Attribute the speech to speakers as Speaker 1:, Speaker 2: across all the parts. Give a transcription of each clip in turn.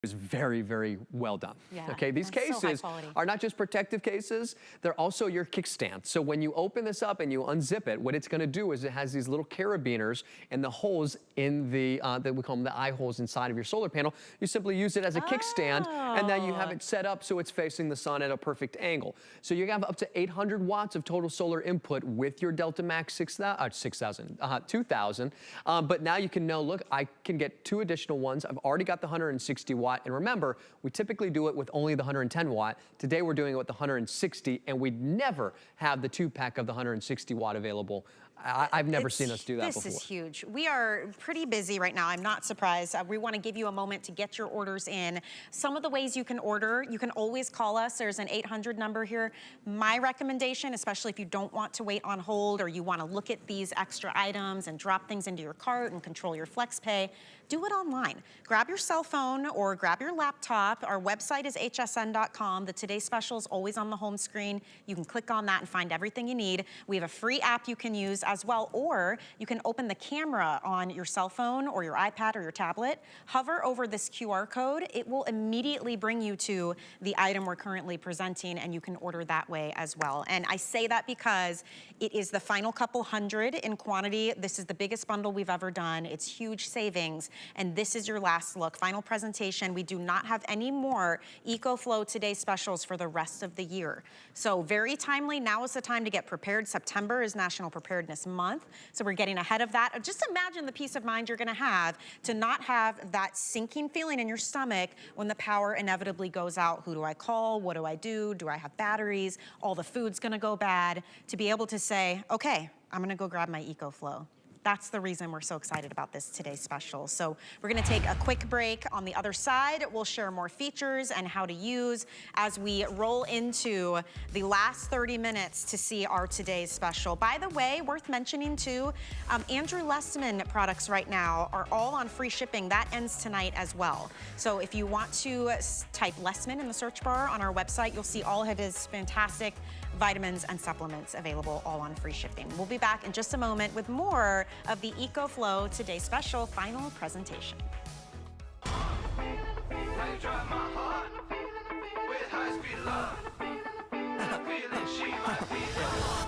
Speaker 1: is very, very well done.
Speaker 2: Yeah,
Speaker 1: okay, these cases are not just protective cases, they're also your kickstand. So when you open this up and you unzip it, what it's gonna do is it has these little carabiners and the holes in the, that we call them the eye holes inside of your solar panel. You simply use it as a kickstand, and then you have it set up so it's facing the sun at a perfect angle. So you have up to 800 watts of total solar input with your Delta Max 2000. But now you can know, look, I can get 2 additional ones. I've already got the 160 watt. And remember, we typically do it with only the 110 watt. Today we're doing it with the 160, and we'd never have the 2-pack of the 160 watt available. I've never seen us do that before.
Speaker 2: This is huge. We are pretty busy right now. I'm not surprised. We want to give you a moment to get your orders in. Some of the ways you can order, you can always call us. There's an 800 number here. My recommendation, especially if you don't want to wait on hold or you want to look at these extra items and drop things into your cart and control your flex pay, do it online. Grab your cell phone or grab your laptop. Our website is hsn.com. The Today Special is always on the home screen. You can click on that and find everything you need. We have a free app you can use as well, or you can open the camera on your cell phone or your iPad or your tablet, hover over this QR code. It will immediately bring you to the item we're currently presenting, and you can order that way as well. And I say that because it is the final couple hundred in quantity. This is the biggest bundle we've ever done. It's huge savings, and this is your last look. Final presentation. We do not have any more EcoFlow Today Specials for the rest of the year. So very timely. Now is the time to get prepared. September is National Preparedness Month, so we're getting ahead of that. Just imagine the peace of mind you're gonna have to not have that sinking feeling in your stomach when the power inevitably goes out. Who do I call? What do I do? Do I have batteries? All the food's gonna go bad. To be able to say, okay, I'm gonna go grab my EcoFlow. That's the reason we're so excited about this today's special. So we're gonna take a quick break. On the other side, we'll share more features and how to use as we roll into the last 30 minutes to see our today's special. By the way, worth mentioning too, Andrew Lessman products right now are all on free shipping. That ends tonight as well. So if you want to type Lessman in the search bar on our website, you'll see all of his fantastic vitamins and supplements available, all on free shipping. We'll be back in just a moment with more of the EcoFlow Today Special final presentation.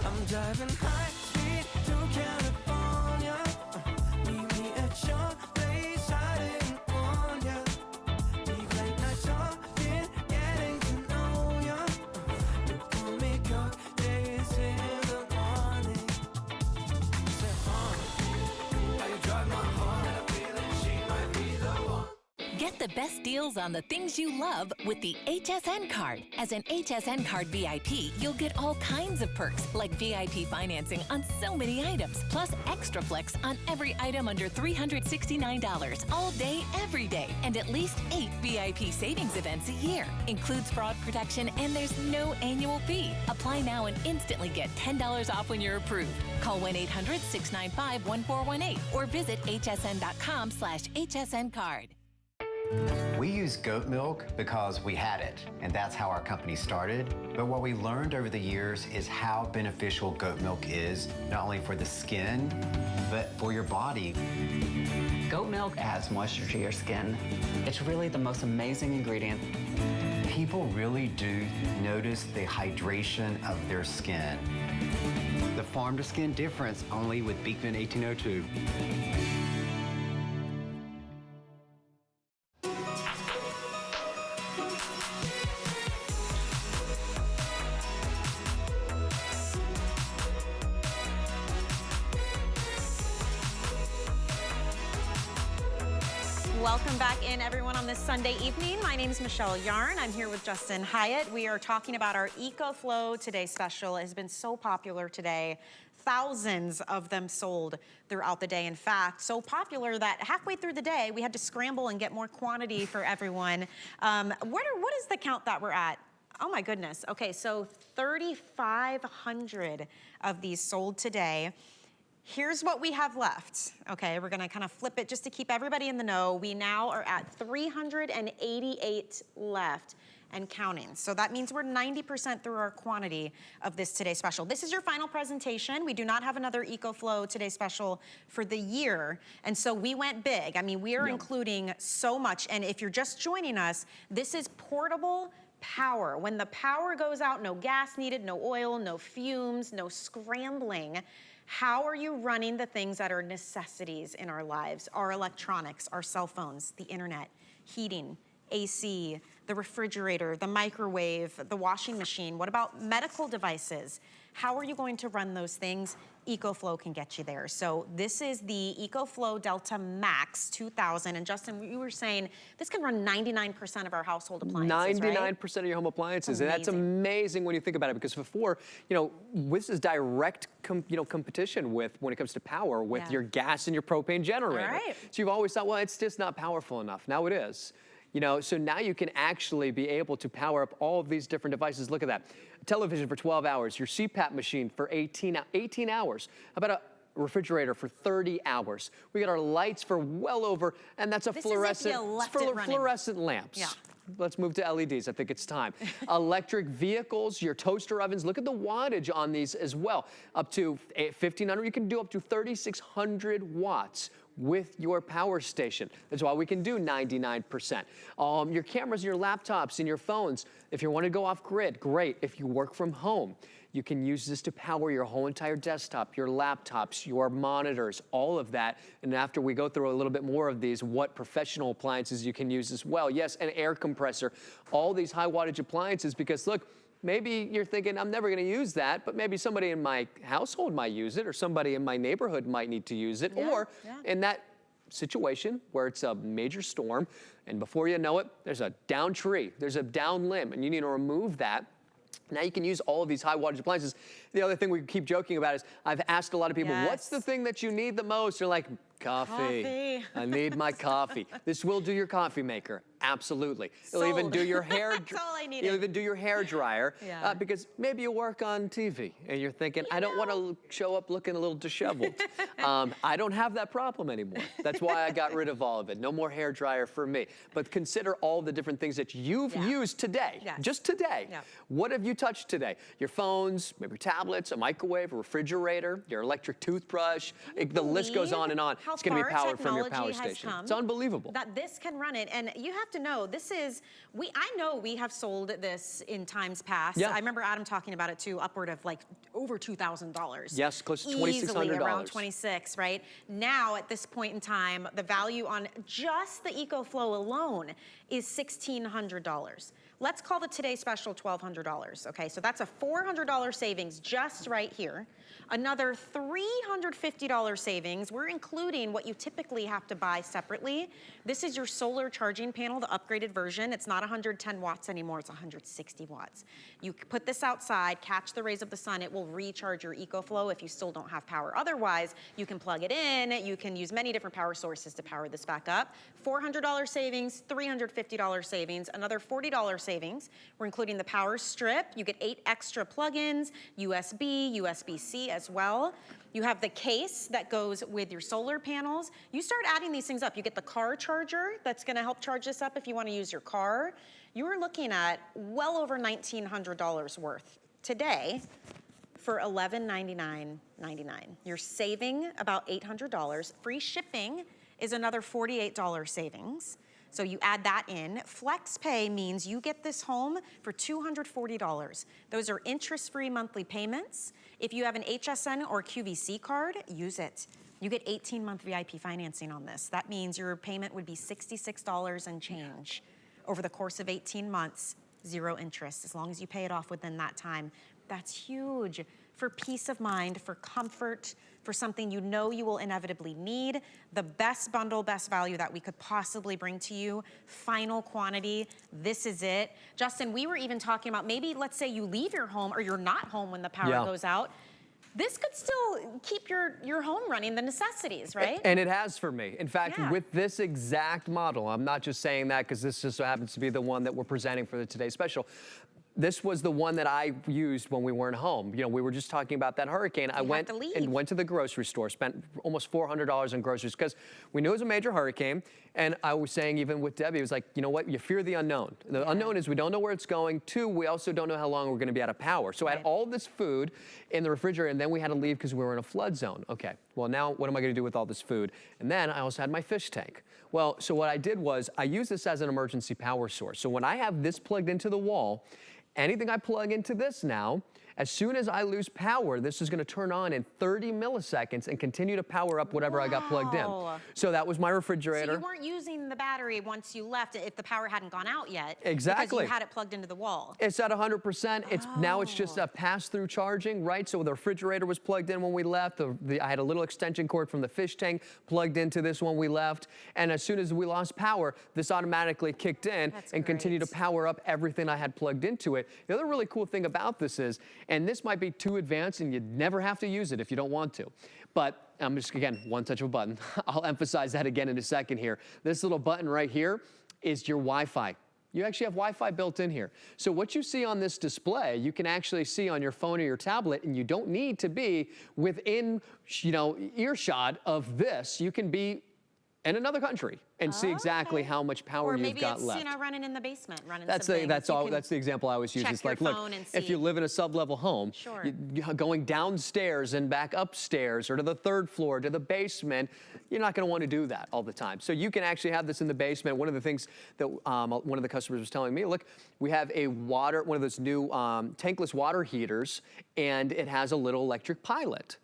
Speaker 3: I'm driving high speed to California. Meet me at your place, I didn't warn ya. Deep late night talking, getting to know ya. You pull me cocktails in the morning. Say, how you drive my heart, and I feel that she might be the one.
Speaker 4: Get the best deals on the things you love with the HSN card. As an HSN card VIP, you'll get all kinds of perks, like VIP financing on so many items, plus extra flex on every item under $369 all day, every day, and at least 8 VIP savings events a year. Includes fraud protection, and there's no annual fee. Apply now and instantly get $10 off when you're approved. Call 1-800-695-1418 or visit hsn.com/HSN card.
Speaker 5: We use goat milk because we had it, and that's how our company started. But what we learned over the years is how beneficial goat milk is, not only for the skin, but for your body.
Speaker 6: Goat milk adds moisture to your skin. It's really the most amazing ingredient.
Speaker 5: People really do notice the hydration of their skin. The farm-to-skin difference, only with Beekman 1802.
Speaker 2: Welcome back in, everyone, on this Sunday evening. My name is Michelle Yarn. I'm here with Justin Hyatt. We are talking about our EcoFlow Today Special. It has been so popular today. Thousands of them sold throughout the day. In fact, so popular that halfway through the day, we had to scramble and get more quantity for everyone. What is the count that we're at? Oh my goodness. Okay, so 3,500 of these sold today. Here's what we have left. Okay, we're gonna kind of flip it just to keep everybody in the know. We now are at 388 left and counting. So that means we're 90% through our quantity of this Today Special. This is your final presentation. We do not have another EcoFlow Today Special for the year. And so we went big. I mean, we are including so much. And if you're just joining us, this is portable power. When the power goes out, no gas needed, no oil, no fumes, no scrambling. How are you running the things that are necessities in our lives? Our electronics, our cell phones, the internet, heating, AC, the refrigerator, the microwave, the washing machine. What about medical devices? How are you going to run those things? EcoFlow can get you there. So this is the EcoFlow DELTA Max 2000. And Justin, you were saying this can run 99% of our household appliances,
Speaker 1: 99% of your home appliances. And that's amazing when you think about it, because before, this is direct competition with, when it comes to power, with your gas and your propane generator.
Speaker 2: Right.
Speaker 1: So you've always thought, well, it's just not powerful enough. Now it is. So now you can actually be able to power up all of these different devices. Look at that. Television for 12 hours, your CPAP machine for 18 hours. How about a refrigerator for 30 hours? We got our lights for well over, and that's a fluorescent lamps.
Speaker 2: Yeah.
Speaker 1: Let's move to LEDs. I think it's time. Electric vehicles, your toaster ovens. Look at the wattage on these as well. Up to 1,500. You can do up to 3,600 watts with your power station. That's why we can do 99%. Your cameras, your laptops, and your phones. If you want to go off grid, great. If you work from home, you can use this to power your whole entire desktop, your laptops, your monitors, all of that. And after we go through a little bit more of these, what professional appliances you can use as well. Yes, an air compressor, all these high wattage appliances, because look, maybe you're thinking, I'm never gonna use that, but maybe somebody in my household might use it, or somebody in my neighborhood might need to use it, or in that situation where it's a major storm, and before you know it, there's a down tree, there's a down limb, and you need to remove that. Now you can use all of these high wattage appliances. The other thing we keep joking about is I've asked a lot of people, what's the thing that you need the most? They're like, coffee. I need my coffee. This will do your coffee maker. Absolutely. It'll even do your hair.
Speaker 2: That's all I needed.
Speaker 1: It'll even do your hair dryer. Because maybe you work on TV and you're thinking, I don't want to show up looking a little disheveled. I don't have that problem anymore. That's why I got rid of all of it. No more hair dryer for me. But consider all the different things that you've used today. Just today. What have you touched today? Your phones, maybe tablets, a microwave, a refrigerator, your electric toothbrush. The list goes on and on. It's going to be powered from your power station. It's unbelievable.
Speaker 2: That this can run it. And you have to know, this is, I know we have sold this in times past. I remember Adam talking about it too, upward of like over $2,000.
Speaker 1: Yes, close to $2,600.
Speaker 2: Easily around 26, right? Now at this point in time, the value on just the EcoFlow alone is $1,600. Let's call the Today Special $1,200, okay? So that's a $400 savings just right here. Another $350 savings. We're including what you typically have to buy separately. This is your solar charging panel, the upgraded version. It's not 110 watts anymore, it's 160 watts. You put this outside, catch the rays of the sun, it will recharge your EcoFlow if you still don't have power. Otherwise, you can plug it in, you can use many different power sources to power this back up. $400 savings, $350 savings, another $40 savings. We're including the Powerstrip. You get 8 extra plugins, USB, USB-C as well. You have the case that goes with your solar panels. You start adding these things up. You get the car charger that's gonna help charge this up if you wanna use your car. You are looking at well over $1,900 worth today for $1199.99. You're saving about $800. Free shipping is another $48 savings. So you add that in. FlexPay means you get this home for $240. Those are interest-free monthly payments. If you have an HSN or QVC card, use it. You get 18-month VIP financing on this. That means your payment would be $66 and change over the course of 18 months, 0 interest, as long as you pay it off within that time. That's huge for peace of mind, for comfort, for something you know you will inevitably need. The best bundle, best value that we could possibly bring to you. Final quantity, this is it. Justin, we were even talking about maybe, let's say you leave your home or you're not home when the power goes out. This could still keep your home running, the necessities, right?
Speaker 1: And it has for me. In fact, with this exact model, I'm not just saying that because this just so happens to be the one that we're presenting for the Today Special. this was the one that I used when we weren't home. You know, we were just talking about that hurricane. I went to the grocery store, spent almost $400 on groceries because we knew it was a major hurricane. And I was saying, even with Debbie, it was like, you know what, you fear the unknown. The unknown is we don't know where it's going. 2, we also don't know how long we're going to be out of power. So I had all this food in the refrigerator, and then we had to leave because we were in a flood zone. Okay, well now what am I going to do with all this food? And then I also had my fish tank. Well, so what I did was I used this as an emergency power source. So when I have this plugged into the wall, anything I plug into this now, as soon as I lose power, this is going to turn on in 30 milliseconds and continue to power up whatever I got plugged in. So that was my refrigerator.
Speaker 2: So you weren't using the battery once you left if the power hadn't gone out yet.
Speaker 1: Exactly.
Speaker 2: Because you had it plugged into the wall.
Speaker 1: It's at 100%. Now it's just a pass-through charging, right? So the refrigerator was plugged in when we left. I had a little extension cord from the fish tank plugged into this when we left. And as soon as we lost power, this automatically kicked in and continued to power up everything I had plugged into it. The other really cool thing about this is, and this might be too advanced and you'd never have to use it if you don't want to, but I'm just, again, one touch of a button. I'll emphasize that again in a second here. This little button right here is your Wi-Fi. You actually have Wi-Fi built in here. So what you see on this display, you can actually see on your phone or your tablet, and you don't need to be within, you know, earshot of this. You can be in another country and see exactly how much power you've got left.
Speaker 2: Or maybe it's, you know, running in the basement, running
Speaker 1: that's the example I always use. It's like, look, if you live in a sub-level home, going downstairs and back upstairs or to the 3rd floor, to the basement, you're not going to want to do that all the time. So you can actually have this in the basement. One of the things that one of the customers was telling me, look, we have one of those new tankless water heaters, and it has a little electric pilot.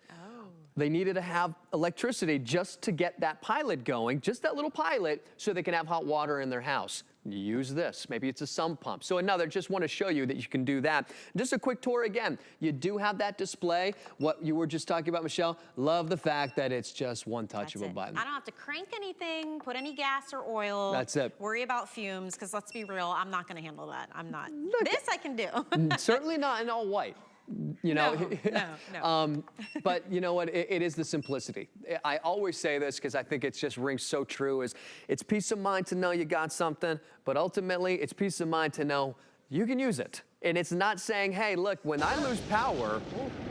Speaker 1: They needed to have electricity just to get that pilot going, just that little pilot, so they can have hot water in their house. You use this. Maybe it's a sump pump. So another, just want to show you that you can do that. Just a quick tour again. You do have that display. What you were just talking about, Michelle, love the fact that it's just one touch of a button.
Speaker 2: I don't have to crank anything, put any gas or oil.
Speaker 1: That's it.
Speaker 2: Worry about fumes, because let's be real, I'm not going to handle that. I'm not. This I can do.
Speaker 1: Certainly not in all white. You know,
Speaker 2: no.
Speaker 1: But you know what? It is the simplicity. I always say this because I think it just rings so true. Is it's peace of mind to know you got something, but ultimately it's peace of mind to know you can use it. And it's not saying, hey, look, when I lose power,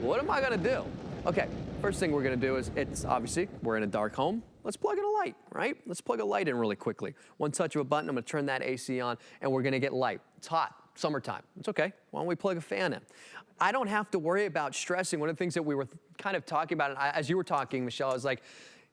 Speaker 1: what am I going to do? Okay, first thing we're going to do is, it's obviously we're in a dark home. Let's plug in a light, right? Let's plug a light in really quickly. One touch of a button, I'm going to turn that AC on, and we're going to get light. It's hot. Summertime. It's okay. Why don't we plug a fan in? I don't have to worry about stressing. One of the things that we were kind of talking about, as you were talking, Michelle, I was like,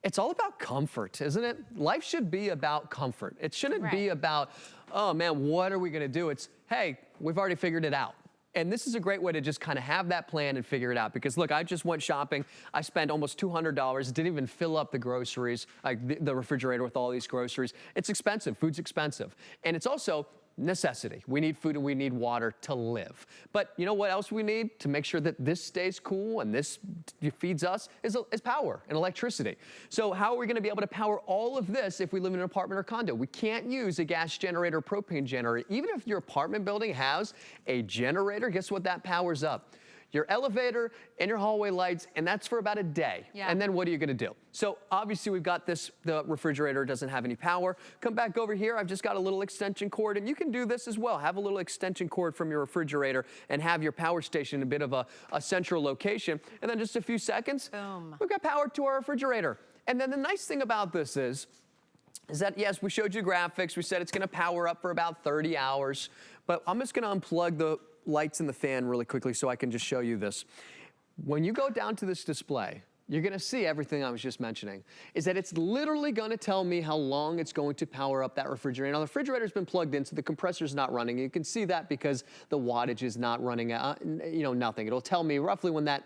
Speaker 1: it's all about comfort, isn't it? Life should be about comfort. It shouldn't be about, oh man, what are we gonna do? It's, hey, we've already figured it out. And this is a great way to just kind of have that plan and figure it out. Because look, I just went shopping. I spent almost $200. Didn't even fill up the groceries, like the refrigerator with all these groceries. It's expensive. Food's expensive. And it's also necessity. We need food and we need water to live. But you know what else we need to make sure that this stays cool and this feeds us is power and electricity. So how are we going to be able to power all of this if we live in an apartment or condo? We can't use a gas generator or propane generator. Even if your apartment building has a generator, guess what that powers up? Your elevator and your hallway lights, and that's for about a day. And then what are you gonna do? So obviously we've got this, the refrigerator doesn't have any power. Come back over here, I've just got a little extension cord, and you can do this as well. Have a little extension cord from your refrigerator and have your power station in a bit of a central location. And then just a few seconds, we've got power to our refrigerator. And then the nice thing about this is that, yes, we showed you graphics. We said it's gonna power up for about 30 hours, but I'm just gonna unplug the lights in the fan really quickly so I can just show you this. When you go down to this display, you're gonna see everything I was just mentioning, is that it's literally gonna tell me how long it's going to power up that refrigerator. Now the refrigerator's been plugged in, so the compressor's not running. You can see that because the wattage is not running, nothing. It'll tell me roughly when that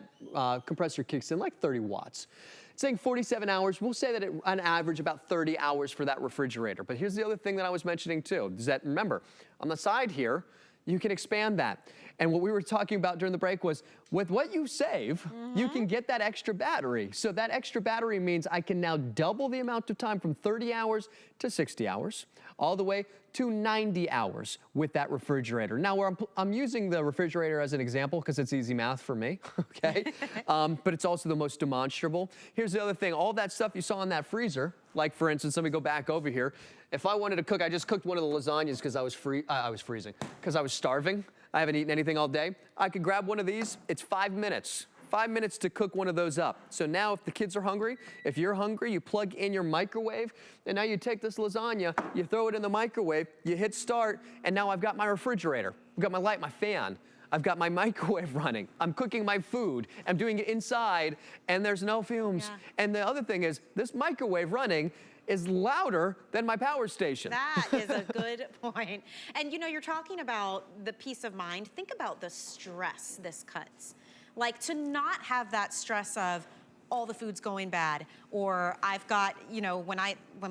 Speaker 1: compressor kicks in, like 30 watts. It's saying 47 hours. We'll say that on average about 30 hours for that refrigerator. But here's the other thing that I was mentioning too, is that remember, on the side here, you can expand that. And what we were talking about during the break was, with what you save, you can get that extra battery. So that extra battery means I can now double the amount of time from 30 hours to 60 hours, all the way to 90 hours with that refrigerator. Now, where I'm using the refrigerator as an example because it's easy math for me, okay? But it's also the most demonstrable. Here's the other thing, all that stuff you saw in that freezer, like for instance, let me go back over here. If I wanted to cook, I just cooked one of the lasagnas because I was freezing, because I was starving. I haven't eaten anything all day. I could grab one of these. It's 5 minutes. 5 minutes to cook one of those up. So now if the kids are hungry, if you're hungry, you plug in your microwave, and now you take this lasagna, you throw it in the microwave, you hit start, and now I've got my refrigerator. I've got my light, my fan. I've got my microwave running. I'm cooking my food. I'm doing it inside, and there's no fumes.
Speaker 2: Yeah.
Speaker 1: And the other thing is, this microwave running is louder than my power station.
Speaker 2: That is a good point. And you know, you're talking about the peace of mind. Think about the stress this cuts. Like, to not have that stress of all the food's going bad, or I've got, you know, when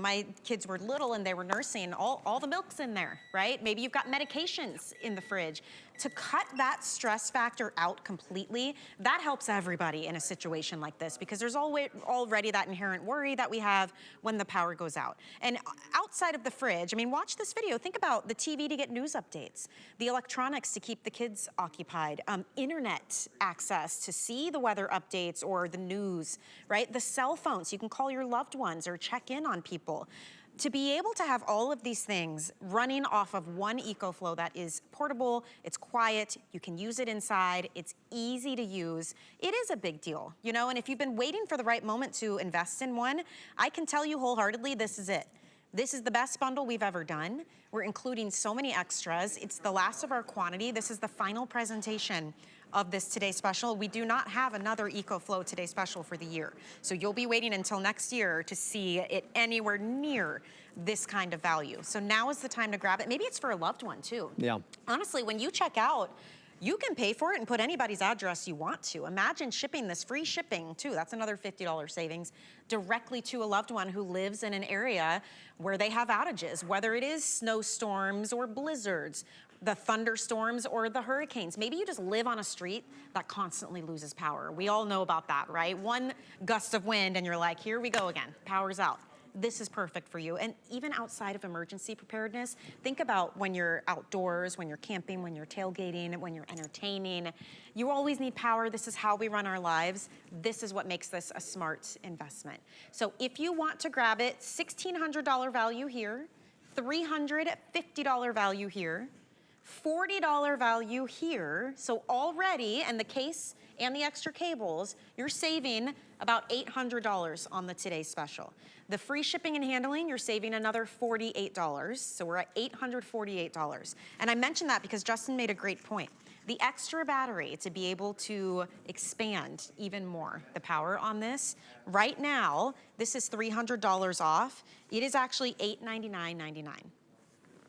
Speaker 2: my kids were little and they were nursing, all the milk's in there, right? Maybe you've got medications in the fridge. To cut that stress factor out completely, that helps everybody in a situation like this, because there's already that inherent worry that we have when the power goes out. And outside of the fridge, I mean, watch this video. Think about the TV to get news updates, the electronics to keep the kids occupied, internet access to see the weather updates or the news, right? The cell phone, so you can call your loved ones or check in on people. To be able to have all of these things running off of one EcoFlow that is portable, it's quiet, you can use it inside, it's easy to use, it is a big deal, you know? And if you've been waiting for the right moment to invest in one, I can tell you wholeheartedly, this is it. This is the best bundle we've ever done. We're including so many extras. It's the last of our quantity. This is the final presentation of this Today Special. We do not have another EcoFlow Today Special for the year. So you'll be waiting until next year to see it anywhere near this kind of value. So now is the time to grab it. Maybe it's for a loved one too.
Speaker 1: Yeah.
Speaker 2: Honestly, when you check out, you can pay for it and put anybody's address you want to. Imagine shipping this, free shipping too. That's another $50 savings directly to a loved one who lives in an area where they have outages, whether it is snowstorms or blizzards, the thunderstorms or the hurricanes. Maybe you just live on a street that constantly loses power. We all know about that, right? One gust of wind and you're like, here we go again, power's out. This is perfect for you. And even outside of emergency preparedness, think about when you're outdoors, when you're camping, when you're tailgating, when you're entertaining. You always need power. This is how we run our lives. This is what makes this a smart investment. So if you want to grab it, $1,600 value here, $350 value here, $40 value here. So already, and the case and the extra cables, you're saving about $800 on the Today's Special. The free shipping and handling, you're saving another $48. So we're at $848. And I mentioned that because Justin made a great point. The extra battery to be able to expand even more the power on this. Right now, this is $300 off. It is actually $899.99.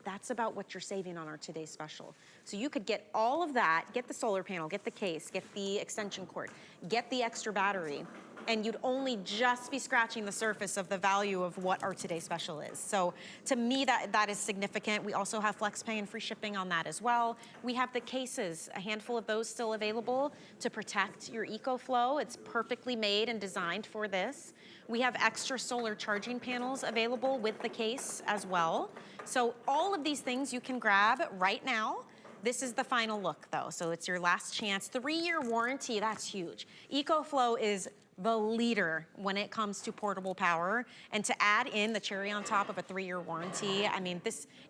Speaker 2: That's about what you're saving on our Today's Special. So you could get all of that, get the solar panel, get the case, get the extension cord, get the extra battery, and you'd only just be scratching the surface of the value of what our Today's Special is. So to me, that is significant. We also have flex pay and free shipping on that as well. We have the cases, a handful of those still available to protect your EcoFlow. It's perfectly made and designed for this. We have extra solar charging panels available with the case as well. So all of these things you can grab right now. This is the final look though, so it's your last chance. 3-year warranty, that's huge. EcoFlow is the leader when it comes to portable power, and to add in the cherry on top of a 3-year warranty, I mean,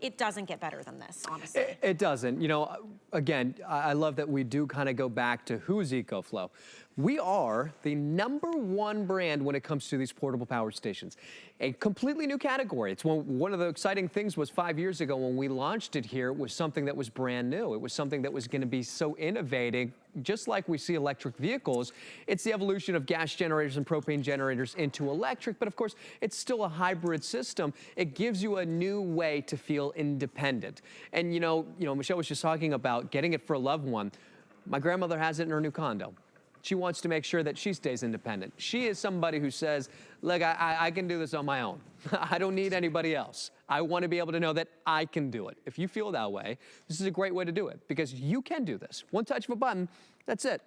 Speaker 2: it doesn't get better than this, honestly.
Speaker 1: It doesn't. You know, again, I love that we do kind of go back to who's EcoFlow. We are the #1 brand when it comes to these portable power stations. A completely new category. It's one of the exciting things was 5 years ago when we launched it here, it was something that was brand new. It was something that was going to be so innovative, just like we see electric vehicles. It's the evolution of gas generators and propane generators into electric, but of course, it's still a hybrid system. It gives you a new way to feel independent. And you know, Michelle was just talking about getting it for a loved one. My grandmother has it in her new condo. She wants to make sure that she stays independent. She is somebody who says, look, I can do this on my own. I don't need anybody else. I want to be able to know that I can do it. If you feel that way, this is a great way to do it because you can do this. One touch of a button, that's it.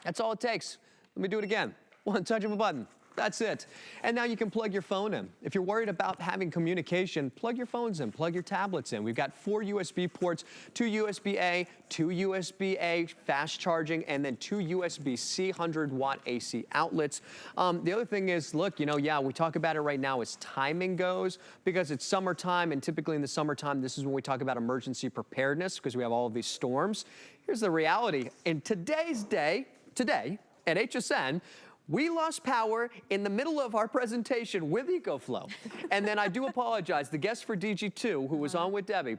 Speaker 1: That's all it takes. Let me do it again. One touch of a button. That's it. And now you can plug your phone in. If you're worried about having communication, plug your phones in, plug your tablets in. We've got 4 USB ports, 2 USB-A, 2 USB-A fast charging, and then 2 USB-C 100-watt AC outlets. The other thing is, look, you know, yeah, we talk about it right now as timing goes, because it's summertime, and typically in the summertime, this is when we talk about emergency preparedness, because we have all of these storms. Here's the reality. In today's day, today, at HSN, we lost power in the middle of our presentation with EcoFlow. And then I do apologize, the guest for DG2, who was on with Debbie,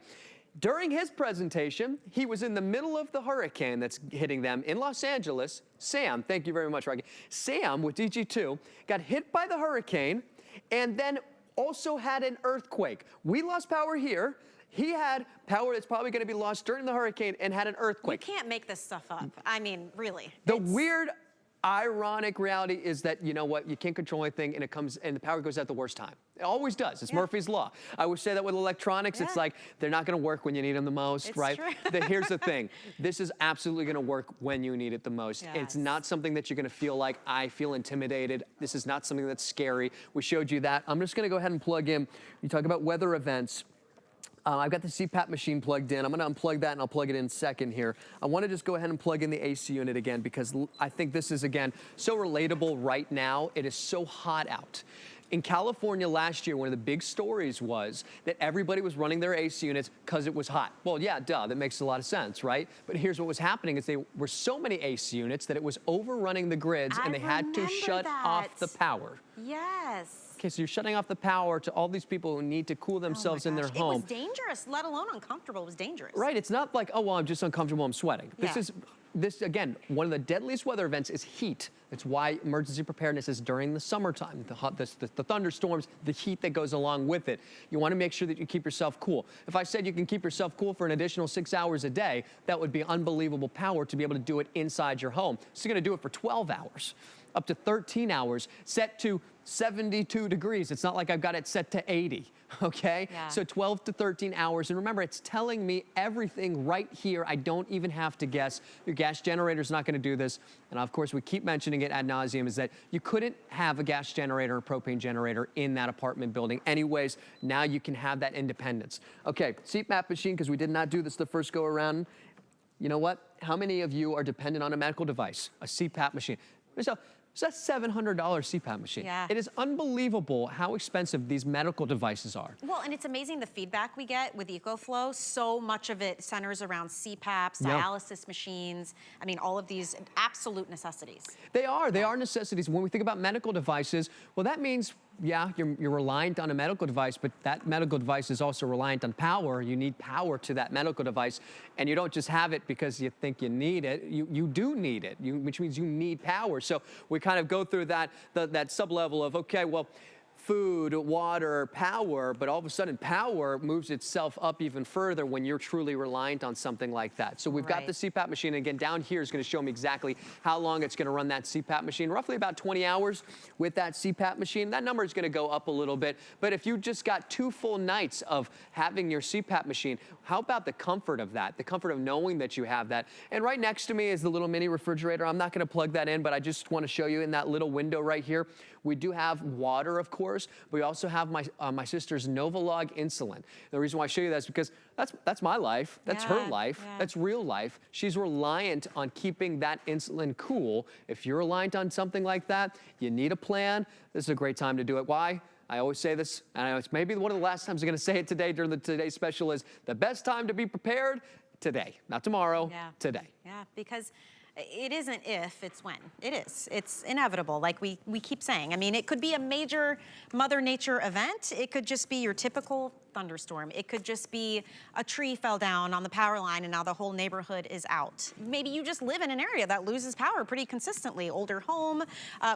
Speaker 1: during his presentation, he was in the middle of the hurricane that's hitting them in Los Angeles. Sam, thank you very much, Rocky. Sam with DG2 got hit by the hurricane and then also had an earthquake. We lost power here. He had power that's probably going to be lost during the hurricane and had an earthquake.
Speaker 2: You can't make this stuff up. I mean, really.
Speaker 1: The weird, ironic reality is that, you know what, you can't control anything, and the power goes out the worst time. It always does. It's Murphy's Law. I would say that with electronics, it's like they're not going to work when you need them the most,
Speaker 2: It's
Speaker 1: right?
Speaker 2: true.
Speaker 1: Here's the thing. This is absolutely going to work when you need it the most.
Speaker 2: Yes.
Speaker 1: It's not something that you're going to feel like, I feel intimidated. This is not something that's scary. We showed you that. I'm just going to go ahead and plug in. You talk about weather events. I've got the CPAP machine plugged in. I'm going to unplug that and I'll plug it in second here. I want to just go ahead and plug in the AC unit again because I think this is, again, so relatable right now. It is so hot out. In California last year, one of the big stories was that everybody was running their AC units because it was hot. Well, yeah, duh, that makes a lot of sense, right? But here's what was happening is there were so many AC units that it was overrunning the grids and they had to shut off the power.
Speaker 2: Yes.
Speaker 1: Okay, so you're shutting off the power to all these people who need to cool themselves in their home.
Speaker 2: It was dangerous, let alone uncomfortable. It was dangerous.
Speaker 1: Right, it's not like, oh, well, I'm just uncomfortable, I'm sweating. This, again, one of the deadliest weather events is heat. That's why emergency preparedness is during the summertime, the thunderstorms, the heat that goes along with it. You want to make sure that you keep yourself cool. If I said you can keep yourself cool for an additional 6 hours a day, that would be unbelievable power to be able to do it inside your home. So you're going to do it for 12 hours, up to 13 hours, set to 72 degrees. It's not like I've got it set to 80, okay?
Speaker 2: Yeah.
Speaker 1: So 12 to 13 hours. And remember, it's telling me everything right here. I don't even have to guess. Your gas generator's not going to do this. And of course, we keep mentioning it ad nauseum, is that you couldn't have a gas generator or propane generator in that apartment building. Anyways, now you can have that independence. Okay, CPAP machine, because we did not do this the first go around. You know what? How many of you are dependent on a medical device, a CPAP machine? So that's a $700 CPAP machine.
Speaker 2: Yeah.
Speaker 1: It is unbelievable how expensive these medical devices are.
Speaker 2: Well, and it's amazing the feedback we get with EcoFlow. So much of it centers around CPAPs, dialysis machines. I mean, all of these absolute necessities.
Speaker 1: They are necessities. When we think about medical devices, well, that means, yeah, you're reliant on a medical device, but that medical device is also reliant on power. You need power to that medical device, and you don't just have it because you think you need it. You do need it, which means you need power. So we kind of go through that sub-level of, okay, well, food, water, power, but all of a sudden power moves itself up even further when you're truly reliant on something like that. So we've got the CPAP machine, and again, down here is going to show me exactly how long it's going to run that CPAP machine, roughly about 20 hours with that CPAP machine. That number is going to go up a little bit, but if you just got 2 full nights of having your CPAP machine, how about the comfort of that, the comfort of knowing that you have that? And right next to me is the little mini refrigerator. I'm not going to plug that in, but I just want to show you in that little window right here. We do have water, of course, but we also have my sister's Novolog insulin. The reason why I show you that is because that's my life. That's her life. That's real life. She's reliant on keeping that insulin cool. If you're reliant on something like that, you need a plan. This is a great time to do it. Why? I always say this, and I know it's maybe one of the last times I'm going to say it today during the Today Special, is the best time to be prepared today, not tomorrow, today.
Speaker 2: Yeah, because it isn't if, it's when. It is. It's inevitable, like we keep saying. I mean, it could be a major Mother Nature event. It could just be your typical thunderstorm. It could just be a tree fell down on the power line and now the whole neighborhood is out. Maybe you just live in an area that loses power pretty consistently. Older home.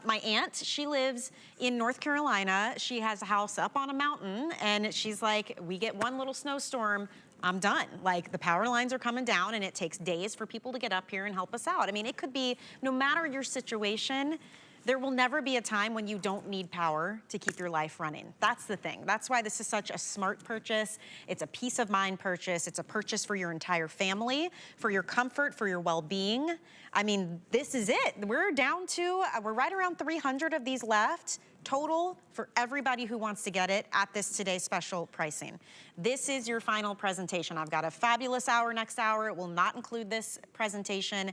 Speaker 2: My aunt, she lives in North Carolina. She has a house up on a mountain, and she's like, we get one little snowstorm, I'm done. Like, the power lines are coming down, and it takes days for people to get up here and help us out. I mean, it could be, no matter your situation, There will never be a time when you don't need power to keep your life running. That's the thing. That's why this is such a smart purchase. It's a peace of mind purchase. It's a purchase for your entire family, for your comfort, for your well-being. I mean, this is it. We're down to, we're right around 300 of these left total for everybody who wants to get it at this today's special pricing. This is your final presentation. I've got a fabulous hour next hour. It will not include this presentation.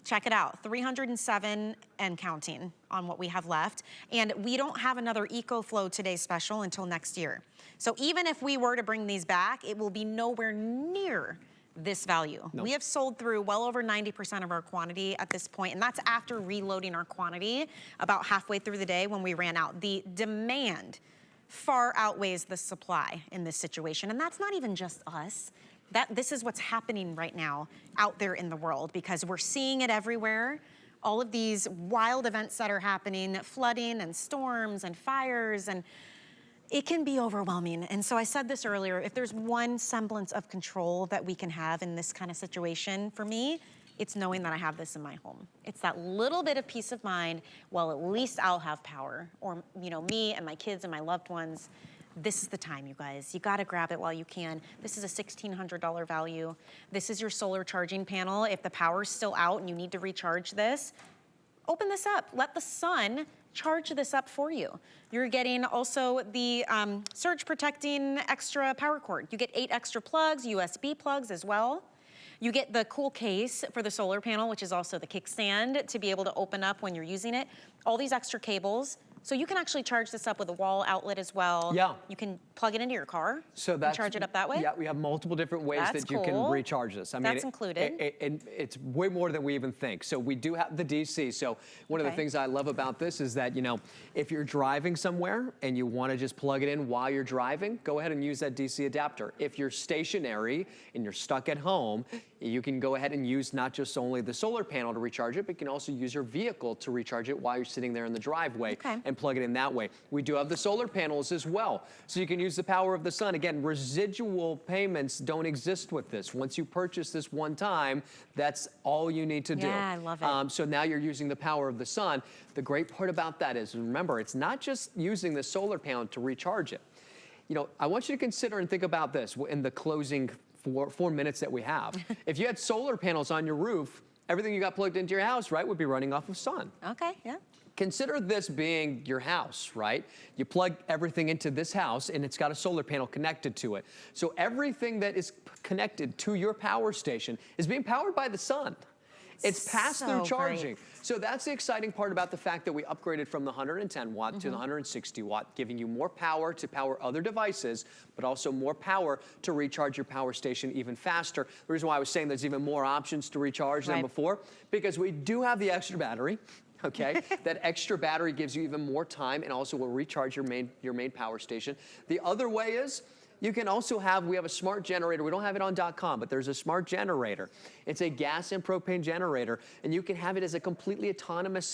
Speaker 2: Check it out, 307 and counting on what we have left. And we don't have another EcoFlow Today special until next year. So even if we were to bring these back, it will be nowhere near this value.
Speaker 1: No.
Speaker 2: We have sold through well over 90% of our quantity at this point, and that's after reloading our quantity about halfway through the day when we ran out. The demand far outweighs the supply in this situation, and that's not even just us. This is what's happening right now out there in the world, because we're seeing it everywhere. All of these wild events that are happening, flooding and storms and fires, and it can be overwhelming. And so I said this earlier, if there's one semblance of control that we can have in this kind of situation, for me, it's knowing that I have this in my home. It's that little bit of peace of mind, well, at least I'll have power, or me and my kids and my loved ones. This is the time, you guys. You gotta grab it while you can. This is a $1,600 value. This is your solar charging panel. If the power's still out and you need to recharge this, open this up. Let the sun charge this up for you. You're getting also the surge protecting extra power cord. You get 8 extra plugs, USB plugs as well. You get the cool case for the solar panel, which is also the kickstand to be able to open up when you're using it. All these extra cables. So you can actually charge this up with a wall outlet as well.
Speaker 1: Yeah.
Speaker 2: You can plug it into your car
Speaker 1: So
Speaker 2: and charge it up that way.
Speaker 1: Yeah, we have multiple different ways
Speaker 2: That's
Speaker 1: that you can
Speaker 2: cool.
Speaker 1: recharge this. I mean,
Speaker 2: That's included.
Speaker 1: And it's way more than we even think. So we do have the DC. So one of the
Speaker 2: Okay.
Speaker 1: things I love about this is that, if you're driving somewhere and you want to just plug it in while you're driving, go ahead and use that DC adapter. If you're stationary and you're stuck at home, you can go ahead and use not just only the solar panel to recharge it, but you can also use your vehicle to recharge it while you're sitting there in the driveway and plug it in that way. We do have the solar panels as well. So you can use the power of the sun. Again, residual payments don't exist with this. Once you purchase this one time, that's all you need to do.
Speaker 2: Yeah, I love it.
Speaker 1: So now you're using the power of the sun. The great part about that is, remember, it's not just using the solar panel to recharge it. I want you to consider and think about this in the closing 4 minutes that we have. If you had solar panels on your roof, everything you got plugged into your house, right, would be running off of sun.
Speaker 2: Okay, yeah.
Speaker 1: Consider this being your house, right? You plug everything into this house and it's got a solar panel connected to it. So everything that is connected to your power station is being powered by the sun. It's pass-through charging. So that's the exciting part about the fact that we upgraded from the 110 watt to the 160 watt, giving you more power to power other devices, but also more power to recharge your power station even faster. The reason why I was saying there's even more options to recharge than before, because we do have the extra battery. Okay, that extra battery gives you even more time and also will recharge your main power station. The other way is, you can also we have a smart generator. We don't have it on .com, but there's a smart generator. It's a gas and propane generator, and you can have it as a completely autonomous